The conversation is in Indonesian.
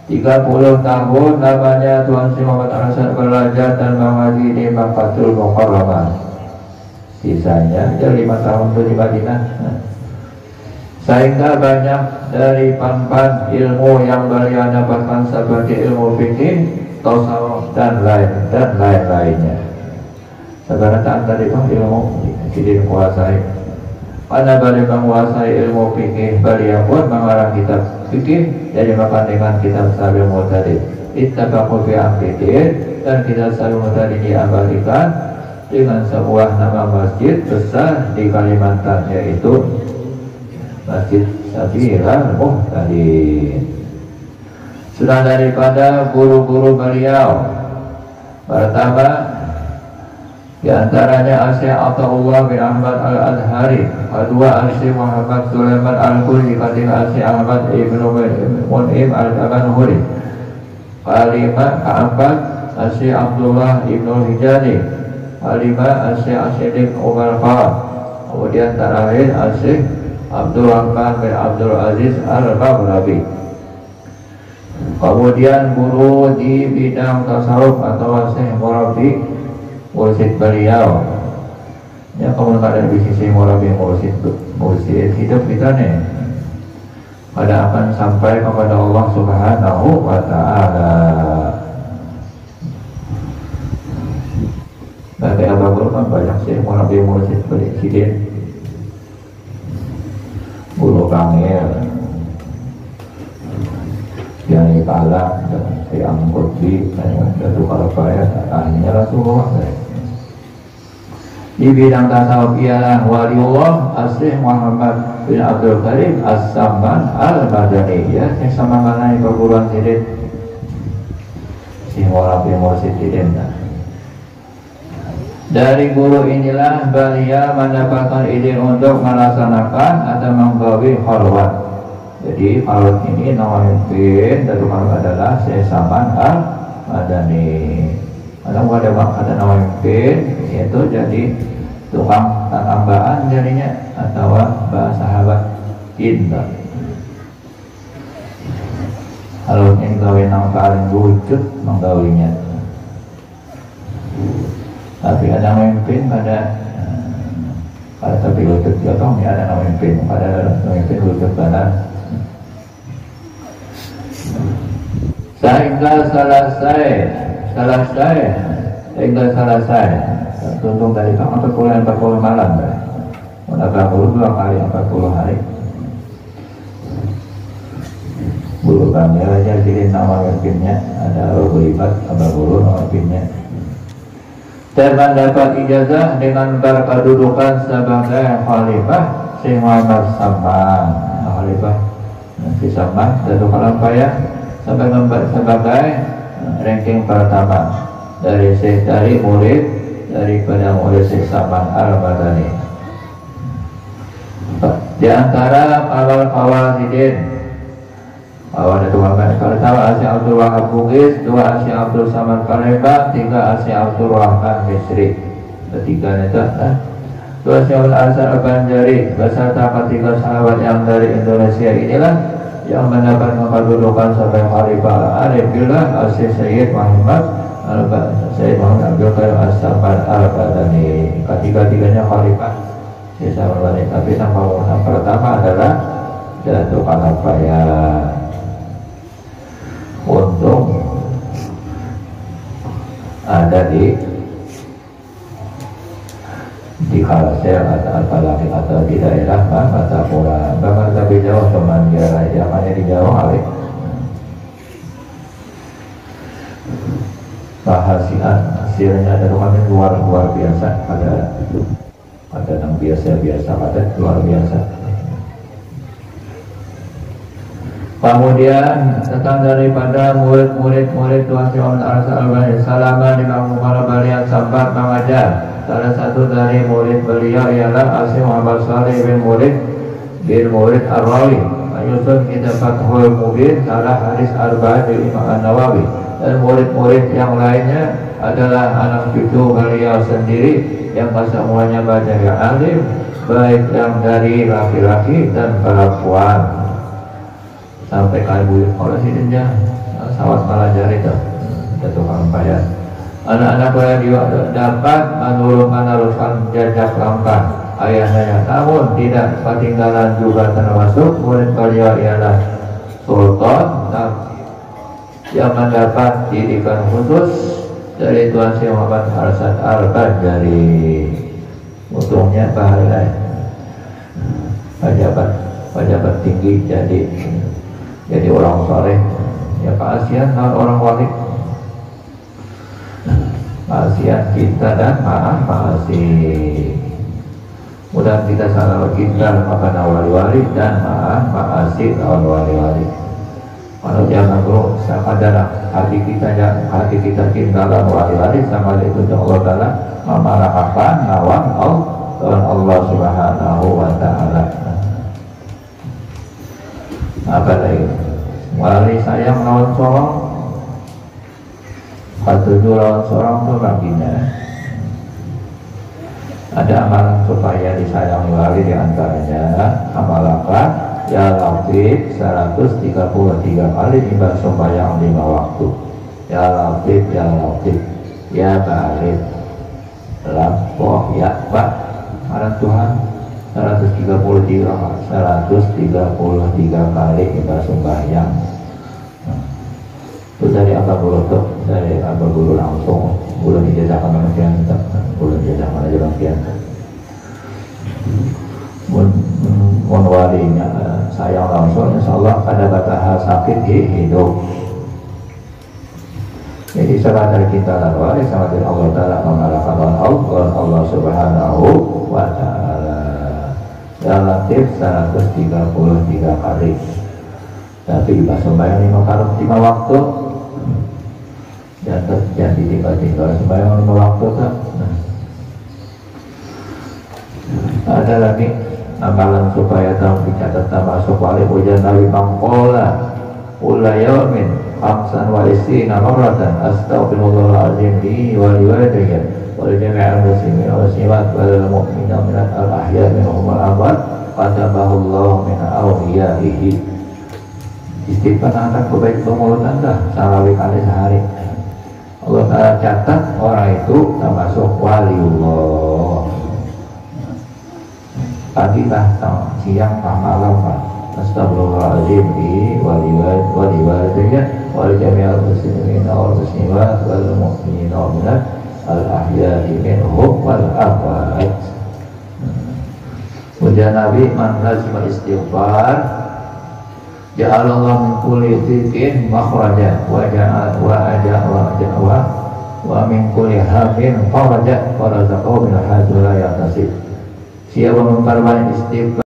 30 tahun namanya Tuan Syekh Muhammad Al-Hasan belajar dan mengaji di Makkatul Mukarramah. Sisanya dia 5 tahun di Madinah. Sehingga banyak dari pan-pan ilmu yang beliau dapatkan seperti ilmu fikih, tasawuf dan lain-lainnya. Sebenarnya tadi ilmu tidak menguasai. Karena beliau menguasai ilmu fikih, beliau pun mengarang kitab fikih jadi makan dengan kitab Sabil Mu'tadid. Ittafaqu fi amriddin, dan kitab Sabil Mu'tadid diabadikan dengan sebuah nama masjid besar di Kalimantan, yaitu Masjid Sabil Mu'tadid. Sudah daripada guru-guru beliau, pertama di antaranya Syekh Athaullah bin Ahmad Al-Azhari, kedua Syekh Muhammad Sulaiman Al-Quli, ketiga Syekh Ahmad Ibnu Mun'im Al-Abanhuri, keempat Syekh Abdullah Ibnu Hijani, kelima Syekh Asyidik Umar Khan, kemudian terakhir Syekh Abdul Rahman bin Abdul Aziz Al-Maghrabi. Kemudian guru di bidang tasawuf atau Syekh Murabi, mursyid beliau. Ya, kamu ada di sisi Murabi mursyid hidup kita nih, pada akan sampai kepada Allah Subhanahu wa Ta'ala. Bagi Abu Guru kan banyak sih Murabi mursyid presiden, guru Kangil, Yani Kalam, si Angkutbi, dan Datu Kalabaya, akhirnya Rasulullah. Di bidang tasawuf ialah waliullah Syekh Muhammad bin Abdul Karim As-Samman Al-Madani, ya, yang sama mengenai perguruan sidin si Murabi mursyid sidin. Dari guru inilah beliau mendapatkan ide untuk melaksanakan atau menggawi khalwat. Jadi khalwat ini namanya Datu Kalabaya adalah Syekh Samman Al-Madani. Ada namanya yaitu jadi tukang tambaan jadinya, atau bahasa sahabat cinta. Kalau ini gawe yang paling wujud menggawinya. Tapi ada memimpin pada tapi wujud jatuh ya, ada memimpin pada memimpin wujud benar. Sehingga selesai tuntung dari kamu 40 malam, udah 2 kali 40 hari. Guru kami aja jadi nama memimpinnya, ada Ruhibat Abah Guru nama memimpinnya, dan mendapat ijazah dengan berkedudukan sebagai khalifah Syekh Muhammad Samman, khalifah si Samman Datu Kalabaya, sebagai ranking pertama dari murid daripada murid Syekh Samman Al-Madani. Di antara awal sidin awal itu pertama Syekh Abdul Wahab Bugis, 2 Syekh Abdul Samad Palembang, 3 Syekh Abdul Rahman Misri, ketiga itu 2 Syekh Al-Hasan Al-Banjari beserta ketiga sahabat yang dari Indonesia inilah yang mendapat kedudukan sebagai khalifah Arif Billah Syekh Sayyid Muhammad Abdul Qadir As-Samman Al-Badani. Ketiga-tiganya khalifah Syekh Al-Badani, tapi yang pertama adalah Datu Kalabaya. Untung ada di Kalsel apalagi atau di daerah Matapura, bahkan tapi jauh teman jaraknya di jauh kali. Hasilnya ada kami luar biasa, ada yang biasa ada luar biasa. Kemudian tentang daripada murid Tuan Syekh Muhammad Al-Albani Salama di Mangkukara Balian Sambat mengajar. Salah satu dari murid beliau ialah Syekh Muhammad Salih bin Murid Ar-Rawi, menyusun kitab Fathul Mubin, Salah Hadis Arba'in di Imam An-Nawawi, dan murid-murid yang lainnya adalah anak cucu beliau sendiri yang semuanya banyak yang alim, baik yang dari laki-laki dan perempuan. sampai kalbu oleh sidenya sawat pelajari itu tukang payah. Anak-anak saya juga dapat menurunkan alusan jajak lampan ayahnya, namun tidak ketinggalan juga termasuk murid beliau ialah Sultan yang mendapat didikan khusus dari Tuan Syekh Muhammad Hasan Al-Banjari. Untungnya pahala pejabat tinggi jadi orang soleh. Ya kasihan orang wali, kasihan kita dan maafasi. Mudah kita salah kita kepada wali-wali dan maafasi lawan wali-wali. Kalau jangan bro, sadar hati kita cinta dan wali-wali sama itu Allah Taala memarahkan lawan Allah Subhanahu wa Ta'ala. Apa lagi? Wali sayang lawan sorong, patuju lawan sorong itu baginya. Ada amalan supaya disayangi wali diantaranya amalkan ya Latif 133 kali ibadah sembahyang 5 waktu. Ya Latif, ya Latif, ya Barik, Lampoh, ya Pak, marah Tuhan 133 kali ibadah sembahyang. Itu dari apa guru tuh? Dari apa guru langsung? Belum dijajakan manusia, belum dijajakan aja manusia. Mun walinya sayang langsung, insya Allah ada batas sakit hidup. Jadi sadar kita dan wali sama dengan Allah Taala mengalahkan Allah Subhanahu wa Ta'ala. Ya Latif 133 kali. Tapi ibadah sembahyang 5 waktu. Jangan ditinggal sembahyang 5 waktu kan. Ada lagi amalan supaya tahu dicatat masuk wali pujian Nabi Mangkola Ulayamin Hamsan wa Isina Marratan Astagfirullahaladzim Di wali walidayya Wali jami'al muslimin wa muslimat Wal mu'minah minat al-ahya minhum al-abad Qadabahullahu min awliyaihi. Istighfar akan kebaik mulut anda salawi kali sehari. Allah Ta'ala catat orang itu termasuk waliullah. Pagi lah, siang, malam lah. Astagfirullahaladzim di wali-wali wali jami'al muslimin wal muslimat wal mu'minin wal mu'minat al-ahya'i minhum wal abad. Ujian Nabi man lazima istighfar ja'alallah min kulli dhiqin makhraja wa min kulli hammin faraja wa razaqahu min haitsu la yahtasib. Siapa memperbanyak istighfar